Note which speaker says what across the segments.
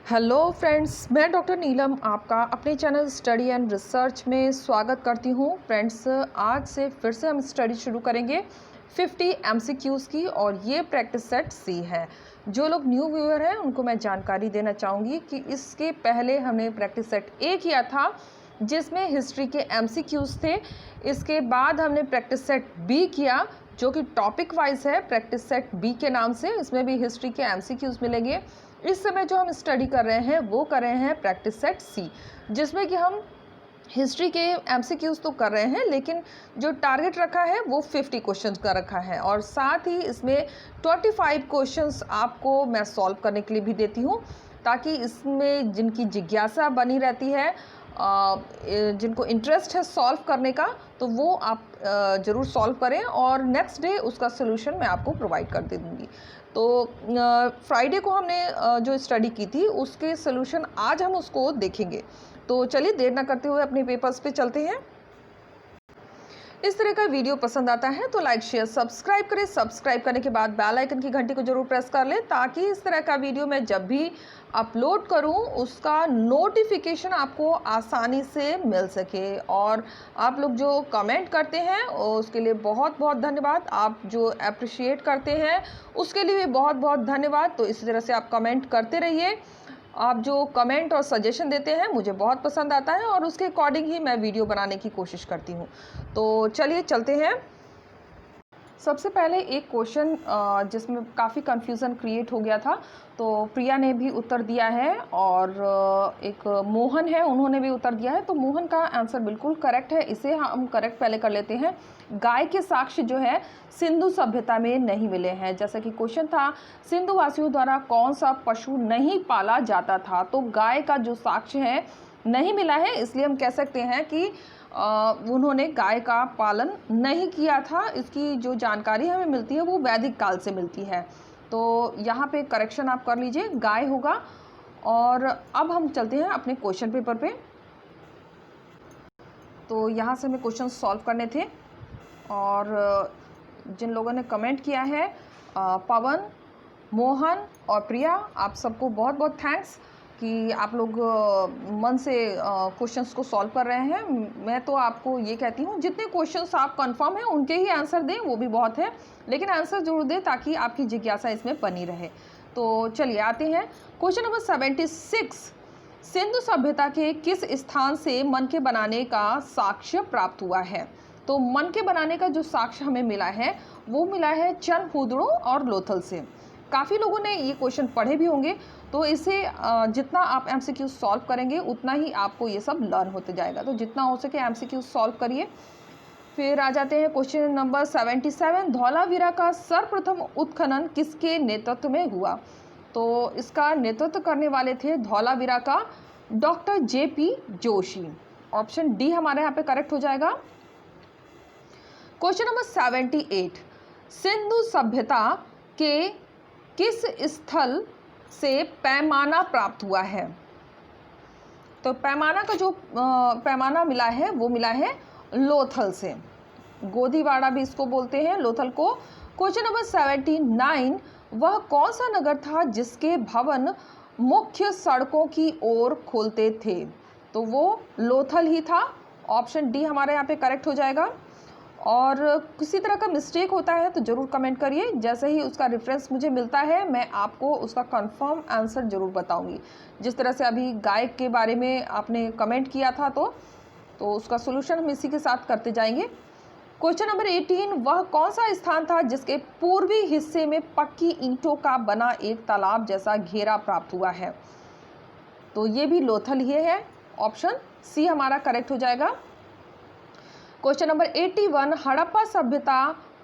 Speaker 1: Hello friends, मैं doctor नीलम आपका अपने चैनल स्टडी एंड रिसर्च में स्वागत करती हूँ। फ्रेंड्स, आज से फिर से हम स्टडी शुरू करेंगे 50 एमसीक्यूज़ की और ये प्रैक्टिस सेट सी है। जो लोग न्यू व्यूअर हैं उनको मैं जानकारी देना चाहूँगी कि इसके पहले हमने प्रैक्टिस सेट ए किया था जिसमें हिस्ट्री के एमसीक्यूज़ थे। इसके बाद हमने प्रैक्टिस सेट बी किया जो कि टॉपिक वाइज है, प्रैक्टिस सेट बी के नाम से। इसमें भी हिस्ट्री के एमसीक्यूज़ मिलेंगे। इस समय जो हम स्टडी कर रहे हैं वो कर रहे हैं प्रैक्टिस सेट सी, जिसमें कि हम हिस्ट्री के एमसीक्यूज़ तो कर रहे हैं लेकिन जो टारगेट रखा है वो 50 क्वेश्चंस का रखा है और साथ ही इसमें 25 क्वेश्चंस आपको मैं सॉल्व करने के लिए भी देती हूँ, ताकि इसमें जिनकी जिज्ञासा बनी रहती है, जिनको इंटरेस्ट है सॉल्व करने का, तो वो आप ज़रूर सॉल्व करें और नेक्स्ट डे उसका सोल्यूशन मैं आपको प्रोवाइड कर दे दूँगी। तो फ्राइडे को हमने जो स्टडी की थी उसके सोल्यूशन आज हम उसको देखेंगे। तो चलिए देर ना करते हुए अपने पेपर्स पे चलते हैं। इस तरह का वीडियो पसंद आता है तो लाइक शेयर सब्सक्राइब करें। सब्सक्राइब करने के बाद बेल आइकन की घंटी को जरूर प्रेस कर लें, ताकि इस तरह का वीडियो मैं जब भी अपलोड करूं उसका नोटिफिकेशन आपको आसानी से मिल सके। और आप लोग जो कमेंट करते हैं उसके लिए बहुत बहुत धन्यवाद। आप जो अप्रिशिएट करते हैं उसके लिए भी बहुत बहुत धन्यवाद। तो इसी तरह से आप कमेंट करते रहिए। आप जो कमेंट और सजेशन देते हैं मुझे बहुत पसंद आता है और उसके अकॉर्डिंग ही मैं वीडियो बनाने की कोशिश करती हूँ। तो चलिए चलते हैं। सबसे पहले एक क्वेश्चन जिसमें काफ़ी कन्फ्यूज़न क्रिएट हो गया था, तो प्रिया ने भी उत्तर दिया है और एक मोहन है, उन्होंने भी उत्तर दिया है। तो मोहन का आंसर बिल्कुल करेक्ट है, इसे हम करेक्ट पहले कर लेते हैं। गाय के साक्ष्य जो है सिंधु सभ्यता में नहीं मिले हैं। जैसा कि क्वेश्चन था, सिंधु वासियों द्वारा कौन सा पशु नहीं पाला जाता था, तो गाय का जो साक्ष्य है नहीं मिला है, इसलिए हम कह सकते हैं कि उन्होंने गाय का पालन नहीं किया था। इसकी जो जानकारी हमें मिलती है वो वैदिक काल से मिलती है। तो यहाँ पे करेक्शन आप कर लीजिए, गाय होगा। और अब हम चलते हैं अपने क्वेश्चन पेपर पे। तो यहाँ से हमें क्वेश्चन सॉल्व करने थे और जिन लोगों ने कमेंट किया है, पवन, मोहन और प्रिया, आप सबको बहुत बहुत थैंक्स कि आप लोग मन से क्वेश्चंस को सॉल्व कर रहे हैं। मैं तो आपको ये कहती हूँ जितने क्वेश्चंस आप कंफर्म हैं उनके ही आंसर दें, वो भी बहुत है, लेकिन आंसर जरूर दें ताकि आपकी जिज्ञासा इसमें बनी रहे। तो चलिए आते हैं क्वेश्चन नंबर 76। सिंधु सभ्यता के किस स्थान से मन के बनाने का साक्ष्य प्राप्त हुआ है? तो मन के बनाने का जो साक्ष्य हमें मिला है वो मिला है चनहुदड़ो और लोथल से। काफ़ी लोगों ने ये क्वेश्चन पढ़े भी होंगे, तो इसे जितना आप एमसीक्यू सॉल्व करेंगे उतना ही आपको ये सब लर्न होते जाएगा। तो जितना हो सके एमसीक्यू सॉल्व करिए। फिर आ जाते हैं क्वेश्चन नंबर 77। धौलावीरा का सर्वप्रथम उत्खनन किसके नेतृत्व में हुआ? तो इसका नेतृत्व करने वाले थे धौलावीरा का doctor JP Joshi. Option D हमारे यहाँ पे करेक्ट हो जाएगा। Question number 78। सिंधु सभ्यता के किस स्थल से पैमाना प्राप्त हुआ है? तो पैमाना का जो पैमाना मिला है वो मिला है लोथल से। गोदीवाड़ा भी इसको बोलते हैं, लोथल को। Question number 79। वह कौन सा नगर था जिसके भवन मुख्य सड़कों की ओर खोलते थे? तो वो लोथल ही था। ऑप्शन डी हमारे यहाँ पे करेक्ट हो जाएगा। और किसी तरह का मिस्टेक होता है तो ज़रूर कमेंट करिए। जैसे ही उसका रेफरेंस मुझे मिलता है मैं आपको उसका कंफर्म आंसर ज़रूर बताऊंगी। जिस तरह से अभी गाय के बारे में आपने कमेंट किया था तो उसका सोल्यूशन हम इसी के साथ करते जाएंगे। Question number 18। वह कौन सा स्थान था जिसके पूर्वी हिस्से में पक्की ईंटों का बना एक तालाब जैसा घेरा प्राप्त हुआ है? तो ये भी लोथल ही है। ऑप्शन सी हमारा करेक्ट हो जाएगा। Question number 81। हड़प्पा सभ्यता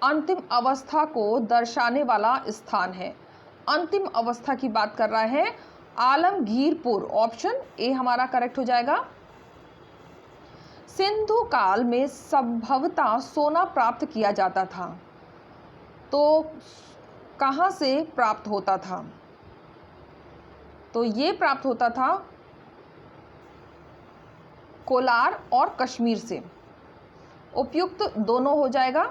Speaker 1: अंतिम अवस्था को दर्शाने वाला स्थान है। अंतिम अवस्था की बात कर रहा है आलमगीरपुर। ऑप्शन ए हमारा करेक्ट हो जाएगा। सिंधु काल में संभवतः सोना प्राप्त किया जाता था, तो कहाँ से प्राप्त होता था? तो ये प्राप्त होता था कोलार और कश्मीर से। उपयुक्त दोनों हो जाएगा।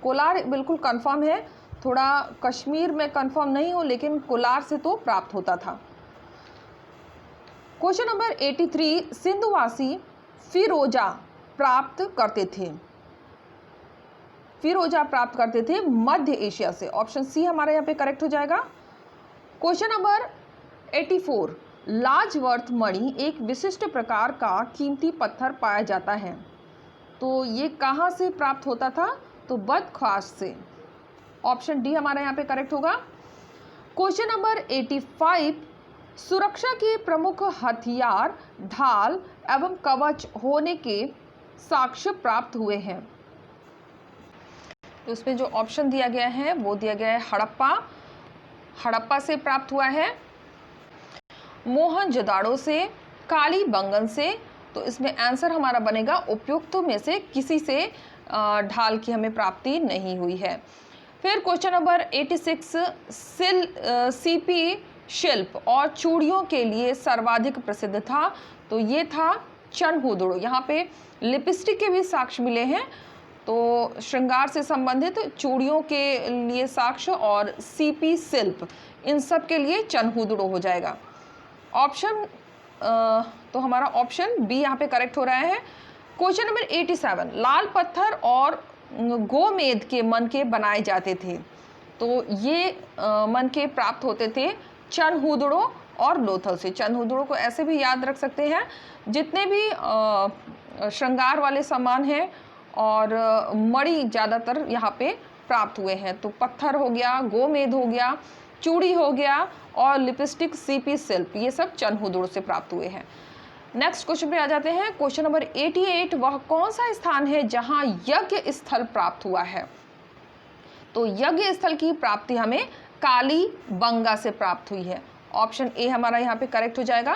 Speaker 1: कोलार बिल्कुल कंफर्म है, थोड़ा कश्मीर में कंफर्म नहीं हो, लेकिन कोलार से तो प्राप्त होता था। क्वेश्चन नंबर 83, सिंधुवासी फिरोजा प्राप्त करते थे। फिरोजा प्राप्त करते थे मध्य एशिया से। ऑप्शन सी हमारा यहाँ पे करेक्ट हो जाएगा। क्वेश्चन नंबर 84, लाजवर्थ मणि एक विशिष्ट प्रकार का कीमती पत्थर पाया जाता है, तो ये कहाँ से प्राप्त होता था? तो बदख्वास से। ऑप्शन डी हमारा यहाँ पे करेक्ट होगा। क्वेश्चन नंबर 85, सुरक्षा के प्रमुख हथियार ढाल एवं कवच होने के साक्ष्य प्राप्त हुए हैं। तो उसमें जो ऑप्शन दिया गया है वो दिया गया है हड़प्पा से प्राप्त हुआ है, मोहनजोदाड़ो से, कालीबंगन से। तो इसमें आंसर हमारा बनेगा उपयुक्त में से किसी से ढाल की हमें प्राप्ति नहीं हुई है। फिर क्वेश्चन नंबर 86, सीपी शिल्प और चूड़ियों के लिए सर्वाधिक प्रसिद्ध था, तो ये था चनहुदड़ो। यहाँ पे लिपस्टिक के भी साक्ष्य मिले हैं, तो श्रृंगार से संबंधित चूड़ियों के लिए साक्ष्य और सीपी शिल्प, इन सब के लिए चनहुदड़ो हो जाएगा। ऑप्शन तो हमारा ऑप्शन बी यहाँ पे करेक्ट हो रहा है। क्वेश्चन नंबर 87, लाल पत्थर और गोमेद के मनके बनाए जाते थे, तो ये मनके प्राप्त होते थे चनहुदड़ो और लोथल से। चनहुदड़ो को ऐसे भी याद रख सकते हैं, जितने भी श्रृंगार वाले सामान हैं और मणि ज़्यादातर यहाँ पे प्राप्त हुए हैं, तो पत्थर हो गया, गोमेद हो गया, चूड़ी हो गया और लिपस्टिक, सीपी शिल्प, ये सब चनहुदड़ो से प्राप्त हुए हैं। नेक्स्ट क्वेश्चन पे आ जाते हैं। क्वेश्चन नंबर 88, वह कौन सा स्थान है जहां यज्ञ स्थल प्राप्त हुआ है? तो यज्ञ स्थल की प्राप्ति हमें कालीबंगा से प्राप्त हुई है। ऑप्शन ए हमारा यहाँ पे करेक्ट हो जाएगा।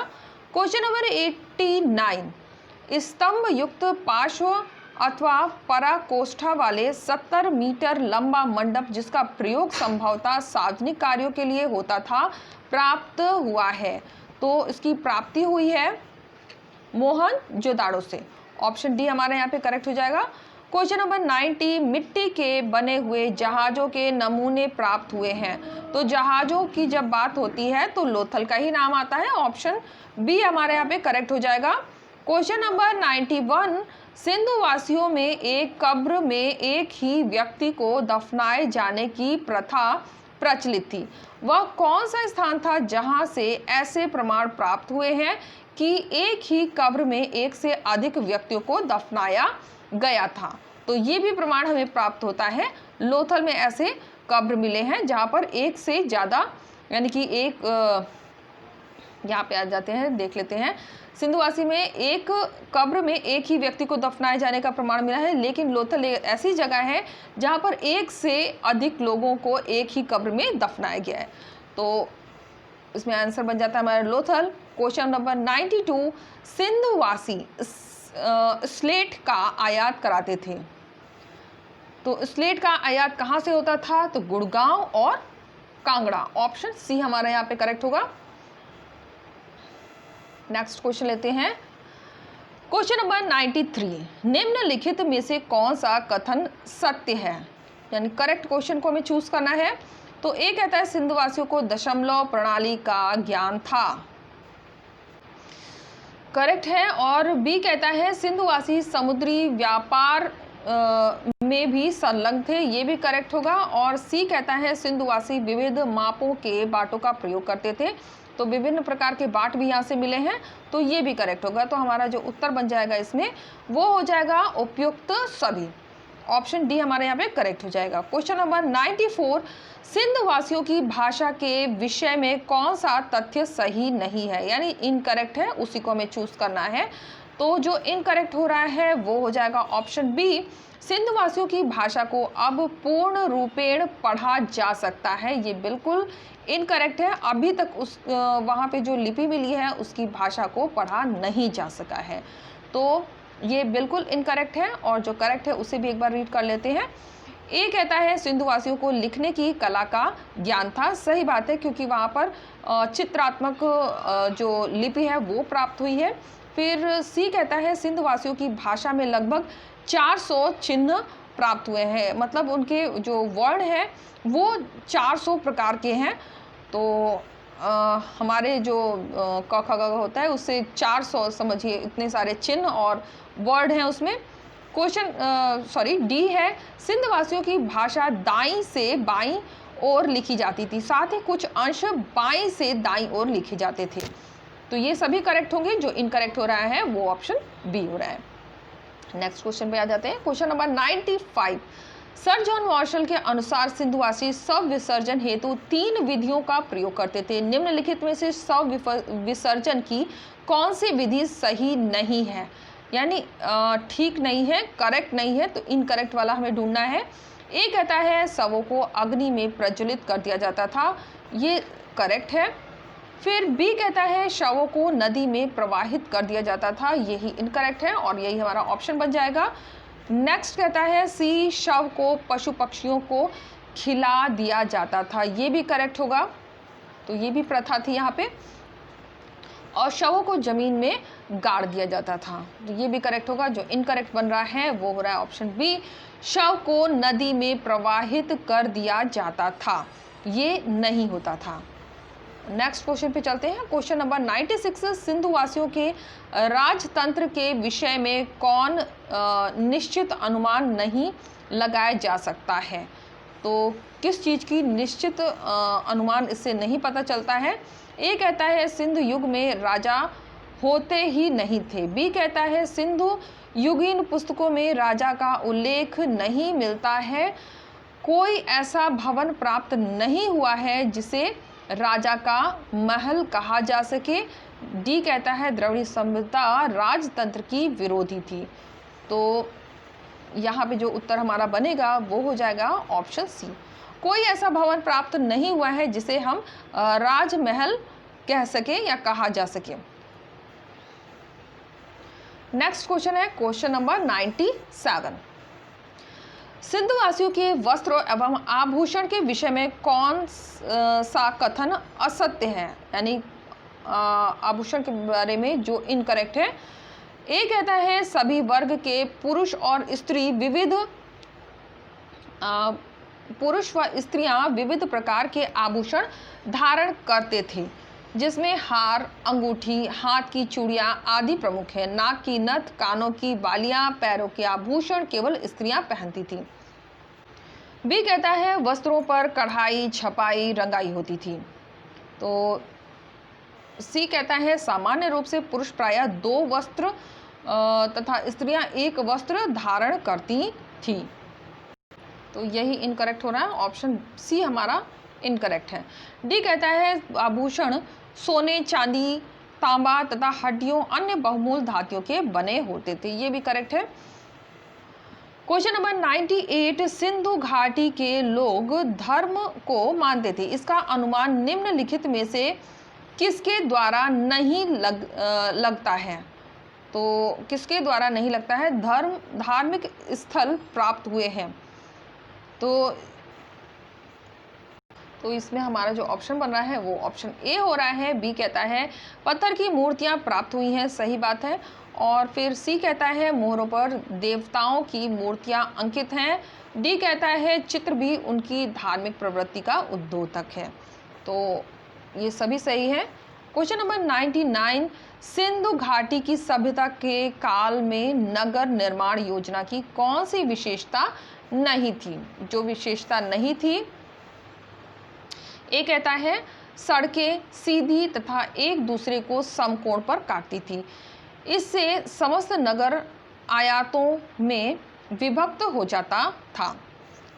Speaker 1: क्वेश्चन नंबर 89, स्तंभ युक्त पार्श्व अथवा पराकोष्ठा वाले 70 मीटर लंबा मंडप जिसका प्रयोग संभवतः सार्वजनिक कार्यों के लिए होता था, प्राप्त हुआ है, तो इसकी प्राप्ति हुई है मोहनजोदाड़ो से। ऑप्शन डी हमारे यहाँ पे करेक्ट हो जाएगा। क्वेश्चन नंबर 90, मिट्टी के बने हुए जहाजों के नमूने प्राप्त हुए हैं, तो जहाजों की जब बात होती है तो लोथल का ही नाम आता है। ऑप्शन बी हमारे यहाँ पे करेक्ट हो जाएगा। क्वेश्चन नंबर 91, सिंधु वासियों में एक कब्र में एक ही व्यक्ति को दफनाए जाने की प्रथा प्रचलित थी, वह कौन सा स्थान था जहां से ऐसे प्रमाण प्राप्त हुए हैं कि एक ही कब्र में एक से अधिक व्यक्तियों को दफनाया गया था? तो ये भी प्रमाण हमें प्राप्त होता है। लोथल में ऐसे कब्र मिले हैं जहां पर एक से ज़्यादा, यानी कि एक यहाँ पे आ जाते हैं, देख लेते हैं। सिंधुवासी में एक कब्र में एक ही व्यक्ति को दफनाए जाने का प्रमाण मिला है, लेकिन लोथल एक ऐसी जगह है जहाँ पर एक से अधिक लोगों को एक ही कब्र में दफनाया गया है, तो इसमें आंसर बन जाता है हमारा लोथल। क्वेश्चन नंबर 92, सिंधुवासी स्लेट का आयात कराते थे, तो स्लेट का आयात कहाँ से होता था? तो गुड़गांव और कांगड़ा। ऑप्शन सी हमारा यहाँ पे करेक्ट होगा। नेक्स्ट क्वेश्चन लेते हैं। क्वेश्चन नंबर 93, निम्नलिखित में से कौन सा कथन सत्य है? यानी करेक्ट क्वेश्चन को हमें चूज करना है। तो ए कहता है सिंधुवासियों को दशमलव प्रणाली का ज्ञान था, करेक्ट है। और बी कहता है सिंधुवासी समुद्री व्यापार में भी संलग्न थे, ये भी करेक्ट होगा। और सी कहता है सिंधुवासी विविध मापों के बाटों का प्रयोग करते थे, तो विभिन्न प्रकार के बाट भी यहाँ से मिले हैं, तो ये भी करेक्ट होगा। तो हमारा जो उत्तर बन जाएगा इसमें वो हो जाएगा उपयुक्त सभी। ऑप्शन डी हमारे यहाँ पे करेक्ट हो जाएगा। क्वेश्चन नंबर 94, सिंधुवासियों की भाषा के विषय में कौन सा तथ्य सही नहीं है, यानी इनकरेक्ट है, उसी को हमें चूज करना है। तो जो इनकरेक्ट हो रहा है वो हो जाएगा ऑप्शन बी, सिंधुवासियों की भाषा को अब पूर्ण रूपेण पढ़ा जा सकता है, ये बिल्कुल इनकरेक्ट है। अभी तक उस वहाँ पे जो लिपि मिली है उसकी भाषा को पढ़ा नहीं जा सका है, तो ये बिल्कुल इनकरेक्ट है। और जो करेक्ट है उसे भी एक बार रीड कर लेते हैं। ए कहता है सिंधुवासियों को लिखने की कला का ज्ञान था, सही बात है, क्योंकि वहाँ पर चित्रात्मक जो लिपि है वो प्राप्त हुई है। फिर सी कहता है सिंधुवासियों की भाषा में लगभग 400 चिन्ह प्राप्त हुए हैं, मतलब उनके जो वर्ण हैं वो 400 प्रकार के हैं, तो हमारे जो क ख ग घ होता है उससे 400 समझिए इतने सारे चिन्ह और वर्ड हैं उसमें। डी है, सिंध वासियों की भाषा दाईं से बाईं ओर लिखी जाती थी, साथ ही कुछ अंश बाईं से दाईं ओर लिखे जाते थे। तो ये सभी करेक्ट होंगे। जो इनकरेक्ट हो रहा है वो ऑप्शन बी हो रहा है। नेक्स्ट क्वेश्चन पे आ जाते हैं। Question number 95, sir John Marshall के अनुसार सिंधुवासी शव विसर्जन हेतु 3 विधियों का प्रयोग करते थे। निम्नलिखित में से शव विसर्जन की कौन सी विधि सही नहीं है, यानी ठीक नहीं है, करेक्ट नहीं है, तो इनकरेक्ट वाला हमें ढूंढना है। ए कहता है शवों को अग्नि में प्रज्वलित कर दिया जाता था, ये करेक्ट है। फिर बी कहता है शवों को नदी में प्रवाहित कर दिया जाता था, यही इनकरेक्ट है और यही हमारा ऑप्शन बन जाएगा। नेक्स्ट कहता है सी शव को पशु पक्षियों को खिला दिया जाता था, ये भी करेक्ट होगा, तो ये भी प्रथा थी यहाँ पे। और शवों को जमीन में गाड़ दिया जाता था, तो ये भी करेक्ट होगा। जो इनकरेक्ट बन रहा है वो हो रहा है ऑप्शन बी, शव को नदी में प्रवाहित कर दिया जाता था, ये नहीं होता था। नेक्स्ट क्वेश्चन पे चलते हैं। क्वेश्चन नंबर 96, सिंधु वासियों के राजतंत्र के विषय में कौन निश्चित अनुमान नहीं लगाया जा सकता है। तो किस चीज़ की निश्चित अनुमान इससे नहीं पता चलता है। ए कहता है सिंधु युग में राजा होते ही नहीं थे। बी कहता है सिंधु युगीन पुस्तकों में राजा का उल्लेख नहीं मिलता है, कोई ऐसा भवन प्राप्त नहीं हुआ है जिसे राजा का महल कहा जा सके। डी कहता है द्रविड़ सभ्यता राजतंत्र की विरोधी थी। तो यहाँ पे जो उत्तर हमारा बनेगा वो हो जाएगा ऑप्शन सी, कोई ऐसा भवन प्राप्त नहीं हुआ है जिसे हम राजमहल कह सके या कहा जा सके। नेक्स्ट क्वेश्चन है क्वेश्चन नंबर 97, सिंधुवासियों के वस्त्र एवं आभूषण के विषय में कौन सा कथन असत्य है, यानी आभूषण के बारे में जो इनकरेक्ट है। ए कहता है सभी वर्ग के पुरुष और स्त्री पुरुष व स्त्रियां विविध प्रकार के आभूषण धारण करते थे, जिसमें हार, अंगूठी, हाथ की चूड़ियां आदि प्रमुख है। नाक की नथ, कानों की बालियां, पैरों के आभूषण केवल स्त्रियां पहनती थीं। बी कहता है वस्त्रों पर कढ़ाई, छपाई, रंगाई होती थी। तो सी कहता है सामान्य रूप से पुरुष प्रायः 2 वस्त्र तथा स्त्रियां 1 वस्त्र धारण करती थी। तो यही इनकरेक्ट हो रहा है, ऑप्शन सी हमारा इनकरेक्ट है। डी कहता है आभूषण सोने, चांदी, तांबा तथा हड्डियों अन्य बहुमूल्य धातुओं के बने होते थे, ये भी करेक्ट है। क्वेश्चन नंबर 98, सिंधु घाटी के लोग धर्म को मानते थे, इसका अनुमान निम्नलिखित में से किसके द्वारा नहीं लगता है। तो किसके द्वारा नहीं लगता है, धार्मिक स्थल प्राप्त हुए हैं। तो इसमें हमारा जो ऑप्शन बन रहा है वो ऑप्शन ए हो रहा है। बी कहता है पत्थर की मूर्तियां प्राप्त हुई हैं, सही बात है। और फिर सी कहता है मोहरों पर देवताओं की मूर्तियां अंकित हैं। डी कहता है चित्र भी उनकी धार्मिक प्रवृत्ति का उद्योतक है। तो ये सभी सही है। क्वेश्चन नंबर 99, सिंधु घाटी की सभ्यता के काल में नगर निर्माण योजना की कौन सी विशेषता नहीं थी। जो विशेषता नहीं थी, एक कहता है सड़कें सीधी तथा एक दूसरे को समकोण पर काटती थी, इससे समस्त नगर आयतों में विभक्त हो जाता था।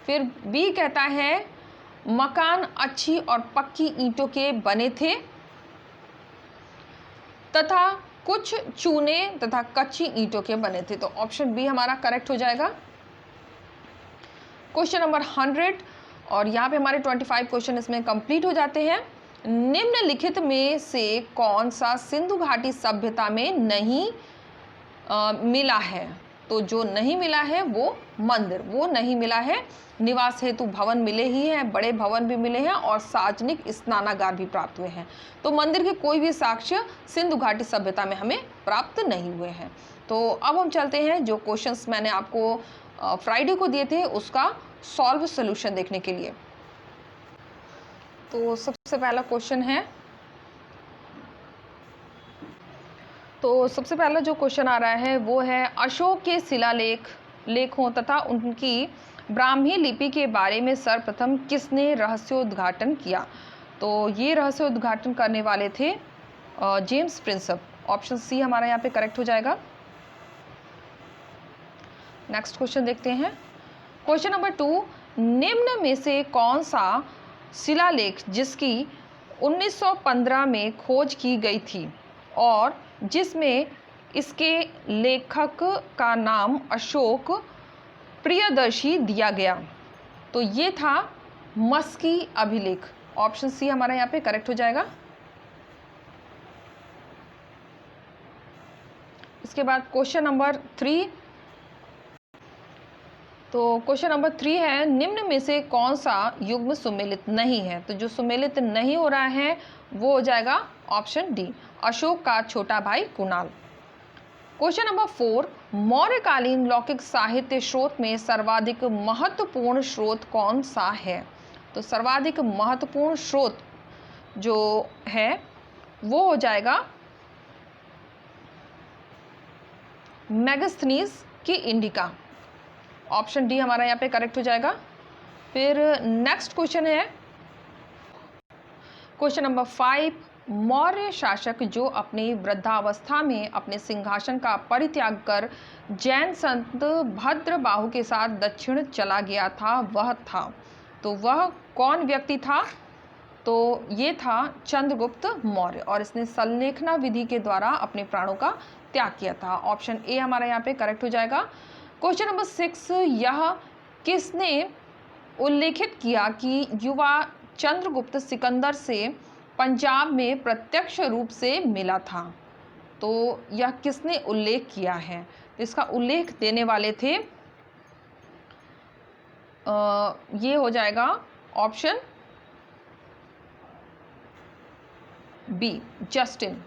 Speaker 1: फिर बी कहता है मकान अच्छी और पक्की ईंटों के बने थे तथा कुछ चूने तथा कच्ची ईंटों के बने थे। तो ऑप्शन बी हमारा करेक्ट हो जाएगा। क्वेश्चन नंबर 100 और यहाँ पे हमारे 25 क्वेश्चन इसमें कंप्लीट हो जाते हैं। निम्नलिखित में से कौन सा सिंधु घाटी सभ्यता में नहीं मिला है। तो जो नहीं मिला है वो मंदिर, वो नहीं मिला है। निवास हेतु भवन मिले ही हैं, बड़े भवन भी मिले हैं और सार्वजनिक स्नानागार भी प्राप्त हुए हैं। तो मंदिर के कोई भी साक्ष्य सिंधु घाटी सभ्यता में हमें प्राप्त नहीं हुए हैं। तो अब हम चलते हैं जो क्वेश्चंस मैंने आपको फ्राइडे को दिए थे उसका सॉल्व सोल्यूशन देखने के लिए। तो सबसे पहला क्वेश्चन है तो सबसे पहला जो क्वेश्चन आ रहा है वो है अशोक के लेखों तथा उनकी ब्राह्मी लिपि के बारे में सर्वप्रथम किसने रहस्योद्घाटन किया। तो ये रहस्योद्घाटन करने वाले थे जेम्स प्रिंसप। ऑप्शन सी हमारा यहाँ पे करेक्ट हो जाएगा। नेक्स्ट क्वेश्चन देखते हैं। क्वेश्चन नंबर 2, निम्न में से कौन सा शिलालेख जिसकी 1915 में खोज की गई थी और जिसमें इसके लेखक का नाम अशोक प्रियदर्शी दिया गया। तो ये था मस्की अभिलेख। ऑप्शन सी हमारा यहाँ पे करेक्ट हो जाएगा। इसके बाद क्वेश्चन नंबर 3। तो क्वेश्चन नंबर 3 है निम्न में से कौन सा युग्म सुमेलित नहीं है। तो जो सुमेलित नहीं हो रहा है वो हो जाएगा ऑप्शन डी, अशोक का छोटा भाई कुणाल। क्वेश्चन नंबर 4, मौर्यकालीन लौकिक साहित्य स्रोत में सर्वाधिक महत्वपूर्ण स्रोत कौन सा है। तो सर्वाधिक महत्वपूर्ण स्रोत जो है वो हो जाएगा मेगास्थनीज की इंडिका। ऑप्शन डी हमारा यहाँ पे करेक्ट हो जाएगा। फिर नेक्स्ट क्वेश्चन है क्वेश्चन नंबर 5, मौर्य शासक जो अपनी वृद्धावस्था में अपने सिंहासन का परित्याग कर जैन संत भद्रबाहु के साथ दक्षिण चला गया था वह था। तो वह कौन व्यक्ति था। तो ये था चंद्रगुप्त मौर्य और इसने संलेखना विधि के द्वारा अपने प्राणों का त्याग किया था। ऑप्शन ए हमारा यहाँ पे करेक्ट हो जाएगा। क्वेश्चन नंबर 6, यह किसने उल्लेखित किया कि युवा चंद्रगुप्त सिकंदर से पंजाब में प्रत्यक्ष रूप से मिला था। तो यह किसने उल्लेख किया है। तो इसका उल्लेख देने वाले थे ये हो जाएगा option B, Justin.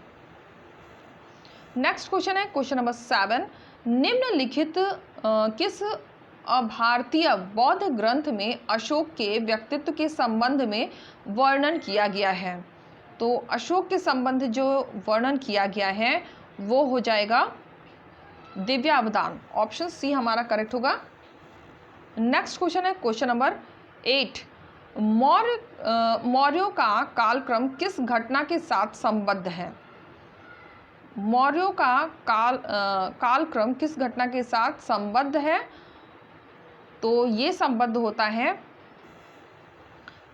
Speaker 1: Next question है क्वेश्चन नंबर 7, निम्नलिखित किस भारतीय बौद्ध ग्रंथ में अशोक के व्यक्तित्व के संबंध में वर्णन किया गया है। तो अशोक के संबंध जो वर्णन किया गया है वो हो जाएगा दिव्यावदान। ऑप्शन सी हमारा करेक्ट होगा। नेक्स्ट क्वेश्चन है क्वेश्चन नंबर 8, मौर्यों का कालक्रम किस घटना के साथ संबद्ध है। मौर्यों का कालक्रम किस घटना के साथ संबद्ध है। तो ये संबद्ध होता है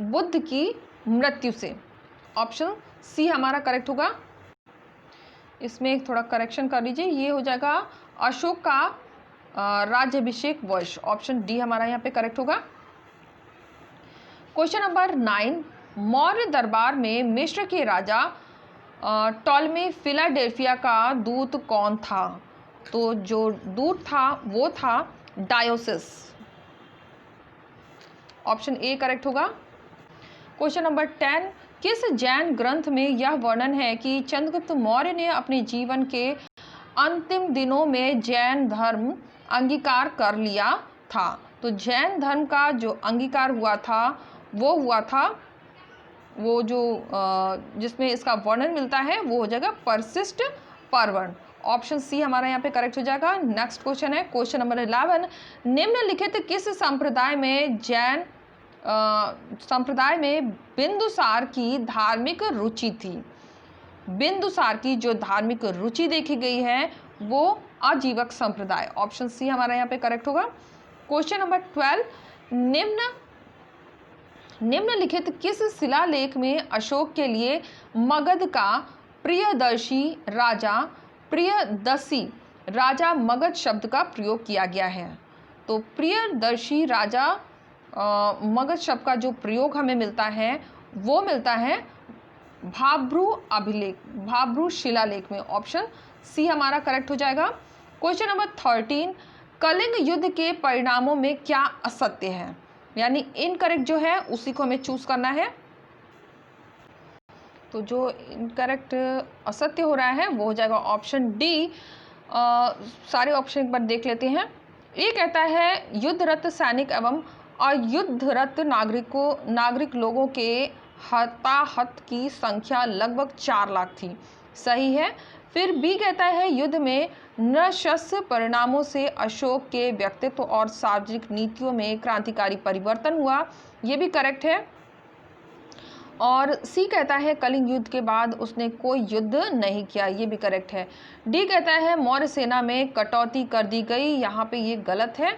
Speaker 1: बुद्ध की मृत्यु से। ऑप्शन सी हमारा करेक्ट होगा। इसमें एक थोड़ा करेक्शन कर लीजिए, ये हो जाएगा अशोक का राज्याभिषेक वर्ष। ऑप्शन डी हमारा यहाँ पे करेक्ट होगा। क्वेश्चन नंबर 9, मौर्य दरबार में मिस्र के राजा टॉलमी फिलाडेल्फिया का दूत कौन था। तो जो दूत था वो था डायोसिस। ऑप्शन ए करेक्ट होगा। क्वेश्चन नंबर 10, किस जैन ग्रंथ में यह वर्णन है कि चंद्रगुप्त मौर्य ने अपने जीवन के अंतिम दिनों में जैन धर्म अंगीकार कर लिया था। तो जैन धर्म का जो अंगीकार हुआ था वो जो जिसमें इसका वर्णन मिलता है वो हो जाएगा परसिस्ट पर्वण। ऑप्शन सी हमारा यहाँ पे करेक्ट हो जाएगा। नेक्स्ट क्वेश्चन है क्वेश्चन नंबर 11, निम्नलिखित किस संप्रदाय में बिंदुसार की धार्मिक रुचि थी। बिंदुसार की जो धार्मिक रुचि देखी गई है वो आजीवक संप्रदाय। ऑप्शन सी हमारा यहाँ पे करेक्ट होगा। क्वेश्चन नंबर 12, निम्नलिखित किस शिलालेख में अशोक के लिए मगध का प्रियदर्शी राजा मगध शब्द का प्रयोग किया गया है। तो प्रियदर्शी राजा मगध शब्द का जो प्रयोग हमें मिलता है वो मिलता है भाब्रू शिलालेख में। ऑप्शन सी हमारा करेक्ट हो जाएगा। क्वेश्चन नंबर 13, कलिंग युद्ध के परिणामों में क्या असत्य है। यानी इनकरेक्ट जो है उसी को हमें चूज करना है। तो जो इनकरेक्ट असत्य हो रहा है वो हो जाएगा ऑप्शन डी। सारे ऑप्शन एक बार देख लेते हैं। ये कहता है युद्धरत सैनिक एवं अयुद्धरत नागरिक लोगों के हताहत की संख्या लगभग 4 लाख थी। सही है। फिर बी कहता है युद्ध में नृशंस परिणामों से अशोक के व्यक्तित्व और सार्वजनिक नीतियों में क्रांतिकारी परिवर्तन हुआ, ये भी करेक्ट है। और सी कहता है कलिंग युद्ध के बाद उसने कोई युद्ध नहीं किया, ये भी करेक्ट है। डी कहता है मौर्य सेना में कटौती कर दी गई, यहाँ पे ये गलत है,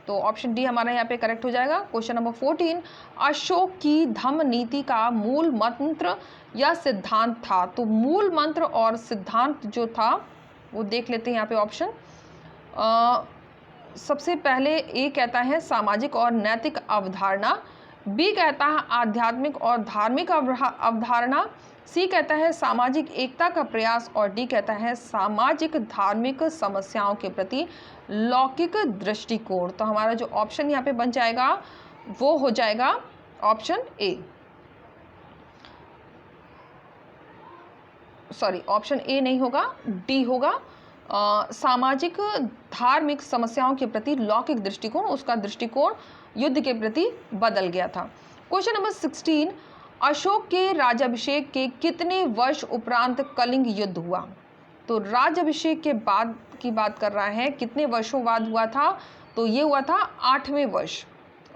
Speaker 1: तो ऑप्शन डी हमारा यहाँ पे करेक्ट हो जाएगा। क्वेश्चन नंबर 14, अशोक की धम्म नीति का मूल मंत्र या सिद्धांत था। तो मूल मंत्र और सिद्धांत जो था वो देख लेते हैं यहाँ पे ऑप्शन। सबसे पहले ए कहता है सामाजिक और नैतिक अवधारणा, बी कहता है आध्यात्मिक और धार्मिक अवधारणा, सी कहता है सामाजिक एकता का प्रयास और डी कहता है सामाजिक धार्मिक समस्याओं के प्रति लौकिक दृष्टिकोण। तो हमारा जो ऑप्शन यहाँ पे बन जाएगा वो हो जाएगा option A, sorry option A नहीं होगा, डी होगा। सामाजिक धार्मिक समस्याओं के प्रति लौकिक दृष्टिकोण, उसका दृष्टिकोण युद्ध के प्रति बदल गया था। क्वेश्चन नंबर 16, अशोक के राज्याभिषेक के कितने वर्ष उपरांत कलिंग युद्ध हुआ। तो राज्याभिषेक के बाद की बात कर रहा है, कितने वर्षों बाद हुआ था, तो ये हुआ था 8वें वर्ष,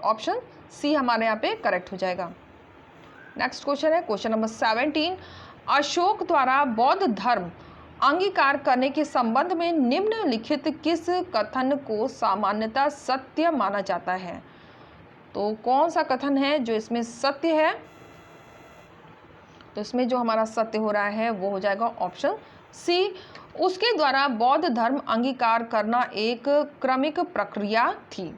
Speaker 1: ऑप्शन सी हमारे यहाँ पे करेक्ट हो जाएगा। नेक्स्ट क्वेश्चन है क्वेश्चन नंबर 17, अशोक द्वारा बौद्ध धर्म अंगीकार करने के संबंध में निम्नलिखित किस कथन को सामान्यतः सत्य माना जाता है। तो कौन सा कथन है जो इसमें सत्य है, तो इसमें जो हमारा सत्य हो रहा है वो हो जाएगा ऑप्शन सी, उसके द्वारा बौद्ध धर्म अंगीकार करना एक क्रमिक प्रक्रिया थी।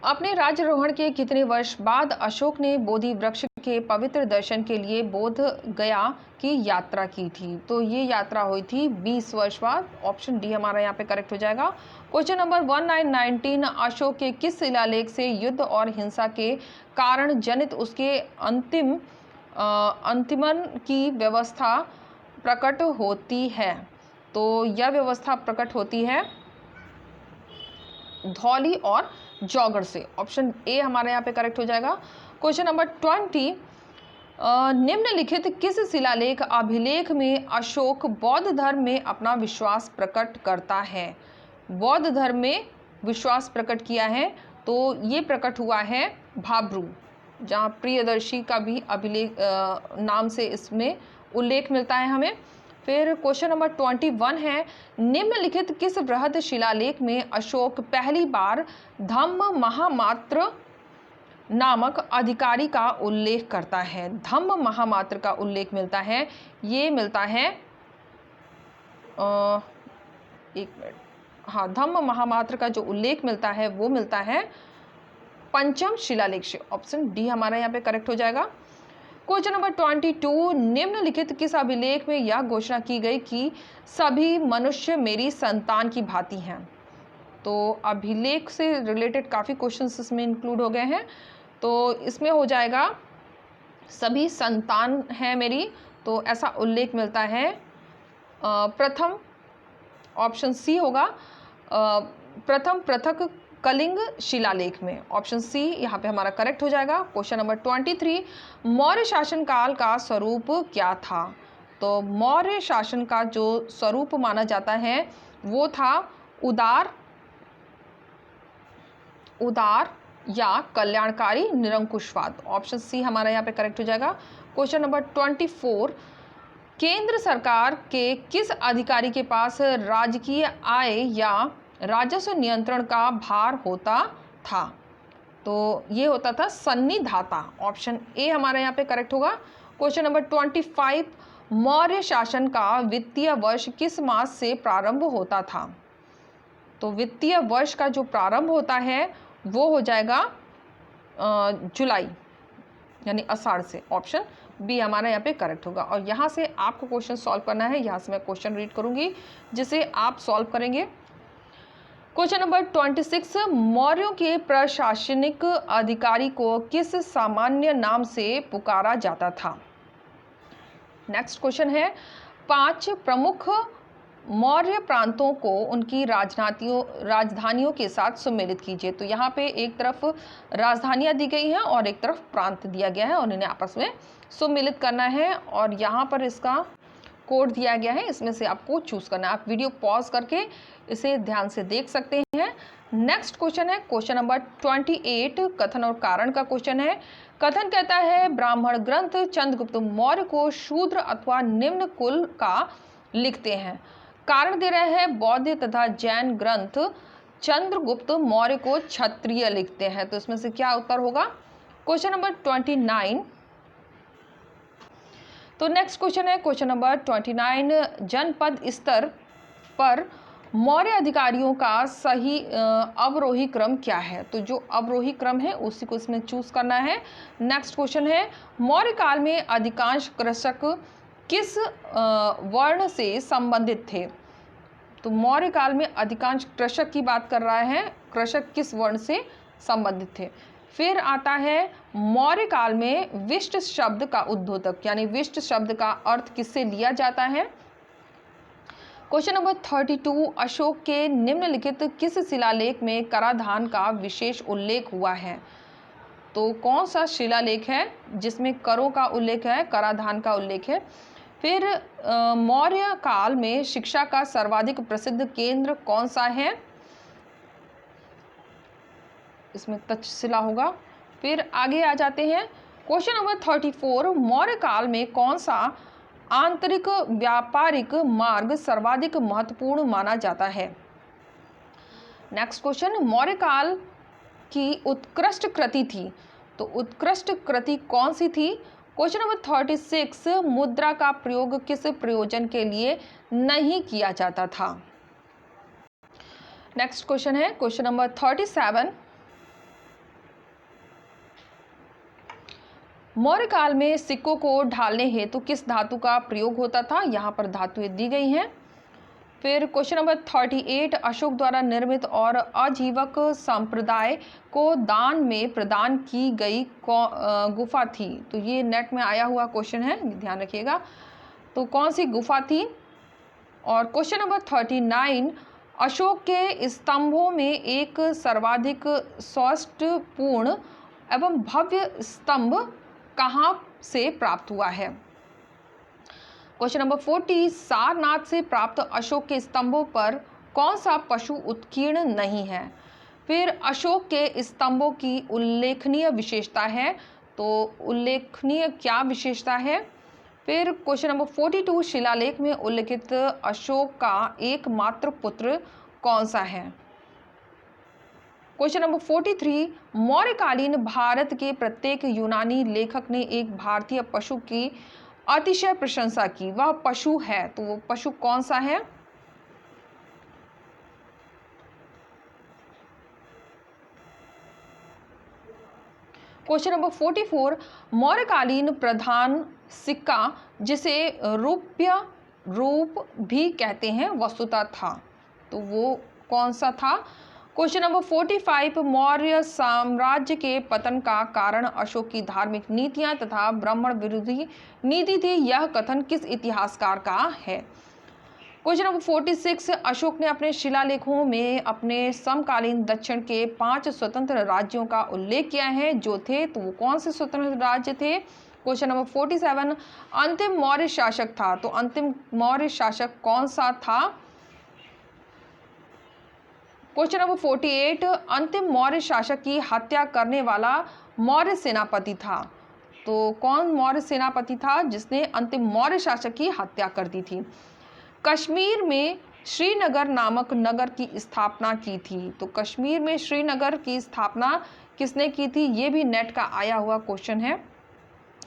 Speaker 1: अपने राज्यारोहण के कितने वर्ष बाद अशोक ने बोधि वृक्ष के पवित्र दर्शन के लिए बोध गया की यात्रा की थी। तो ये यात्रा हुई थी 20 वर्ष बाद, ऑप्शन डी हमारा यहाँ पे करेक्ट हो जाएगा। क्वेश्चन नंबर 1919, अशोक के किस शिलालेख से युद्ध और हिंसा के कारण जनित उसके अंतिमन की व्यवस्था प्रकट होती है। तो यह व्यवस्था प्रकट होती है धौली और जौगढ़ से, ऑप्शन ए हमारे यहाँ पे करेक्ट हो जाएगा। क्वेश्चन नंबर 20, निम्नलिखित किस शिलालेख अभिलेख में अशोक बौद्ध धर्म में अपना विश्वास प्रकट करता है। बौद्ध धर्म में विश्वास प्रकट किया है, तो ये प्रकट हुआ है भाब्रू, जहाँ प्रियदर्शी का भी अभिलेख नाम से इसमें उल्लेख मिलता है हमें। फिर क्वेश्चन नंबर 21 है, निम्नलिखित किस बृहद शिलालेख में अशोक पहली बार धम्म महामात्र नामक अधिकारी का उल्लेख करता है। धम्म महामात्र का उल्लेख मिलता है, ये मिलता है एक मिनट, हाँ, धम्म महामात्र का जो उल्लेख मिलता है वो मिलता है पंचम शिलालेख से, ऑप्शन डी हमारा यहाँ पे करेक्ट हो जाएगा। क्वेश्चन नंबर 22, निम्नलिखित किस अभिलेख में यह घोषणा की गई कि सभी मनुष्य मेरी संतान की भांति हैं। तो अभिलेख से रिलेटेड काफ़ी क्वेश्चंस इसमें इंक्लूड हो गए हैं, तो इसमें हो जाएगा सभी संतान है मेरी, तो ऐसा उल्लेख मिलता है प्रथम, ऑप्शन सी होगा, प्रथम पृथक कलिंग शिलालेख में, ऑप्शन सी यहाँ पे हमारा करेक्ट हो जाएगा। क्वेश्चन नंबर 23, मौर्य शासनकाल का स्वरूप क्या था। तो मौर्य शासन का जो स्वरूप माना जाता है वो था उदार या कल्याणकारी निरंकुशवाद, ऑप्शन सी हमारा यहाँ पे करेक्ट हो जाएगा। क्वेश्चन नंबर 24, केंद्र सरकार के किस अधिकारी के पास राजकीय आय या राजस्व नियंत्रण का भार होता था। तो ये होता था सन्निधाता, ऑप्शन ए हमारे यहाँ पे करेक्ट होगा। क्वेश्चन नंबर 25, मौर्य शासन का वित्तीय वर्ष किस मास से प्रारंभ होता था। तो वित्तीय वर्ष का जो प्रारंभ होता है वो हो जाएगा जुलाई यानी आषाढ़ से, ऑप्शन बी हमारा यहाँ पे करेक्ट होगा। और यहाँ से आपको क्वेश्चन सॉल्व करना है, यहाँ से मैं क्वेश्चन रीड करूँगी जिसे आप सॉल्व करेंगे। क्वेश्चन नंबर 26, मौर्यों के प्रशासनिक अधिकारी को किस सामान्य नाम से पुकारा जाता था। नेक्स्ट क्वेश्चन है, 5 प्रमुख मौर्य प्रांतों को उनकी राजधानियों के साथ सम्मिलित कीजिए। तो यहाँ पे एक तरफ राजधानियाँ दी गई हैं और एक तरफ प्रांत दिया गया है और इन्हें आपस में सम्मिलित करना है, और यहाँ पर इसका कोड दिया गया है, इसमें से आपको चूज करना है। आप वीडियो पॉज करके इसे ध्यान से देख सकते हैं। नेक्स्ट क्वेश्चन है क्वेश्चन नंबर 28, कथन और कारण का क्वेश्चन है। कथन कहता है ब्राह्मण ग्रंथ चंद्रगुप्त मौर्य को शूद्र अथवा निम्न कुल का लिखते हैं। कारण दे रहे हैं बौद्ध तथा जैन ग्रंथ चंद्रगुप्त मौर्य को क्षत्रिय लिखते हैं। तो इसमें से क्या उत्तर होगा? Question number 29। तो नेक्स्ट क्वेश्चन है क्वेश्चन नंबर 29, जनपद स्तर पर मौर्य अधिकारियों का सही अवरोही क्रम क्या है? तो जो अवरोही क्रम है उसी को इसमें चूज करना है। नेक्स्ट क्वेश्चन है मौर्य काल में अधिकांश कृषक किस वर्ण से संबंधित थे? तो मौर्य काल में अधिकांश कृषक की बात कर रहा है, कृषक किस वर्ण से संबंधित थे। फिर आता है मौर्य काल में विष्ट शब्द का उद्बोधक, यानी विष्ट शब्द का अर्थ किससे लिया जाता है? क्वेश्चन नंबर 32, अशोक के निम्नलिखित किस शिलालेख में कराधान का विशेष उल्लेख हुआ है? तो कौन सा शिलालेख है जिसमें करों का उल्लेख है, कराधान का उल्लेख है? फिर मौर्य काल में शिक्षा का सर्वाधिक प्रसिद्ध केंद्र कौन सा है? इसमें तक्षशिला होगा। फिर आगे आ जाते हैं क्वेश्चन नंबर 34, मौर्य काल में कौन सा आंतरिक व्यापारिक मार्ग सर्वाधिक महत्वपूर्ण माना जाता है? नेक्स्ट क्वेश्चन, मौर्य काल की उत्कृष्ट कृति थी, तो उत्कृष्ट कृति कौन सी थी? क्वेश्चन नंबर 36, मुद्रा का प्रयोग किस प्रयोजन के लिए नहीं किया जाता था? नेक्स्ट क्वेश्चन है क्वेश्चन नंबर 37, मौर्य काल में सिक्कों को ढालने हेतु किस धातु का प्रयोग होता था? यहाँ पर धातुएं दी गई हैं। फिर क्वेश्चन नंबर 38, अशोक द्वारा निर्मित और आजीवक संप्रदाय को दान में प्रदान की गई गुफा थी? तो ये नेट में आया हुआ क्वेश्चन है, ध्यान रखिएगा। तो कौन सी गुफा थी? और क्वेश्चन नंबर 39, अशोक के स्तंभों में एक सर्वाधिक सौष्ठवपूर्ण एवं भव्य स्तंभ कहाँ से प्राप्त हुआ है? क्वेश्चन नंबर 40, सारनाथ से प्राप्त अशोक के स्तंभों पर कौन सा पशु उत्कीर्ण नहीं है? फिर अशोक के स्तंभों की उल्लेखनीय विशेषता है, तो उल्लेखनीय क्या विशेषता है? फिर क्वेश्चन नंबर 42, शिलालेख में उल्लेखित अशोक का एकमात्र पुत्र कौन सा है? क्वेश्चन नंबर 43, मौर्यकालीन भारत के प्रत्येक यूनानी लेखक ने एक भारतीय पशु की अतिशय प्रशंसा की, वह पशु है, तो वो पशु कौन सा है? क्वेश्चन नंबर 44, मौर्यकालीन प्रधान सिक्का जिसे रुप्य रूप भी कहते हैं वस्तुतः था, तो वो कौन सा था? क्वेश्चन नंबर 45, मौर्य साम्राज्य के पतन का कारण अशोक की धार्मिक नीतियां तथा ब्राह्मण विरोधी नीति थी, यह कथन किस इतिहासकार का है? क्वेश्चन नंबर 46, अशोक ने अपने शिलालेखों में अपने समकालीन दक्षिण के 5 स्वतंत्र राज्यों का उल्लेख किया है, जो थे, तो वो कौन से स्वतंत्र राज्य थे? क्वेश्चन नंबर 47, अंतिम मौर्य शासक था, तो अंतिम मौर्य शासक कौन सा था? क्वेश्चन नंबर 48, अंतिम मौर्य शासक की हत्या करने वाला मौर्य सेनापति था, तो कौन मौर्य सेनापति था जिसने अंतिम मौर्य शासक की हत्या कर दी थी? कश्मीर में श्रीनगर नामक नगर की स्थापना की थी, तो कश्मीर में श्रीनगर की स्थापना किसने की थी? ये भी नेट का आया हुआ क्वेश्चन है।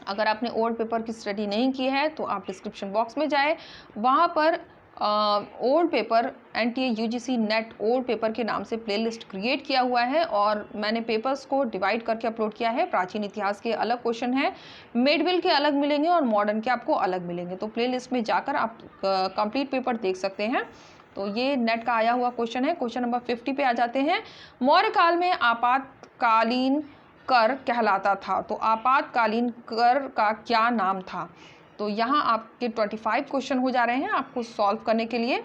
Speaker 1: अगर आपने ओल्ड पेपर की स्टडी नहीं की है तो आप डिस्क्रिप्शन बॉक्स में जाए, वहाँ पर old paper NTA UGC net old paper के नाम से प्लेलिस्ट क्रिएट किया हुआ है, और मैंने पेपर्स को डिवाइड करके अपलोड किया है। प्राचीन इतिहास के अलग क्वेश्चन हैं, मिडविल के अलग मिलेंगे और मॉडर्न के आपको अलग मिलेंगे, तो प्लेलिस्ट में जाकर आप कंप्लीट पेपर देख सकते हैं। तो ये नेट का आया हुआ क्वेश्चन है। क्वेश्चन नंबर 50 पे आ जाते हैं, मौर्य काल में आपातकालीन कर कहलाता था, तो आपातकालीन कर का क्या नाम था? तो यहाँ आपके 25 क्वेश्चन हो जा रहे हैं आपको सॉल्व करने के लिए।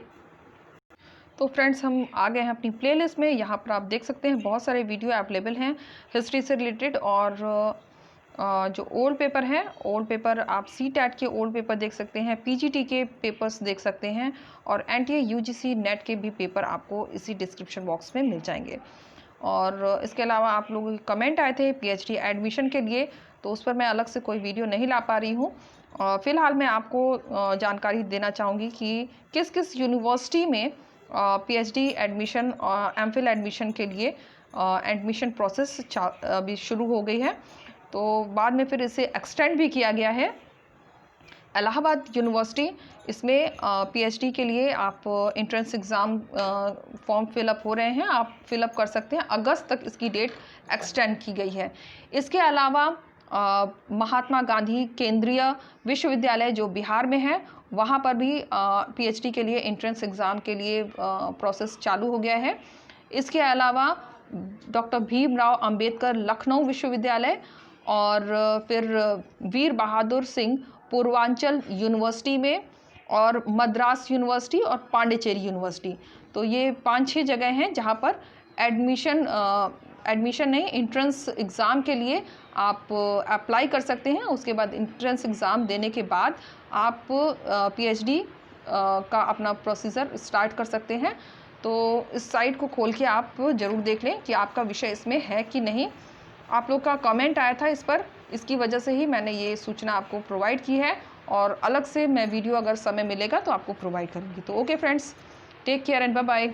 Speaker 1: तो फ्रेंड्स हम आ गए हैं अपनी प्लेलिस्ट में। यहाँ पर आप देख सकते हैं बहुत सारे वीडियो अवेलेबल हैं हिस्ट्री से रिलेटेड, और जो ओल्ड पेपर हैं, ओल्ड पेपर आप CTET के ओल्ड पेपर देख सकते हैं, PGT के पेपर्स देख सकते हैं, और NTA UGC नेट के भी पेपर आपको इसी डिस्क्रिप्शन बॉक्स में मिल जाएंगे। और इसके अलावा आप लोगों के कमेंट आए थे PhD एडमिशन के लिए, तो उस पर मैं अलग से कोई वीडियो नहीं ला पा रही हूँ। फ़िलहाल मैं आपको जानकारी देना चाहूँगी कि किस किस यूनिवर्सिटी में PhD एडमिशन और MPhil एडमिशन के लिए एडमिशन प्रोसेस अभी शुरू हो गई है, तो बाद में फिर इसे एक्सटेंड भी किया गया है। इलाहाबाद यूनिवर्सिटी, इसमें PhD के लिए आप एंट्रेंस एग्ज़ाम फॉर्म फिलअप हो रहे हैं, आप फिलअप कर सकते हैं। अगस्त तक इसकी डेट एक्सटेंड की गई है। इसके अलावा महात्मा गांधी केंद्रीय विश्वविद्यालय जो बिहार में है, वहाँ पर भी PhD के लिए एंट्रेंस एग्ज़ाम के लिए प्रोसेस चालू हो गया है। इसके अलावा डॉक्टर भीमराव अंबेडकर लखनऊ विश्वविद्यालय, और फिर वीर बहादुर सिंह पूर्वांचल यूनिवर्सिटी में, और मद्रास यूनिवर्सिटी और पांडिचेरी यूनिवर्सिटी। तो ये 5-6 जगह हैं जहाँ पर एडमिशन नहीं, एंट्रेंस एग्ज़ाम के लिए आप अप्लाई कर सकते हैं। उसके बाद एंट्रेंस एग्ज़ाम देने के बाद आप PhD का अपना प्रोसीजर स्टार्ट कर सकते हैं। तो इस साइट को खोल के आप ज़रूर देख लें कि आपका विषय इसमें है कि नहीं। आप लोग का कमेंट आया था इस पर, इसकी वजह से ही मैंने ये सूचना आपको प्रोवाइड की है, और अलग से मैं वीडियो अगर समय मिलेगा तो आपको प्रोवाइड करूँगी। तो okay friends, take care and bye bye.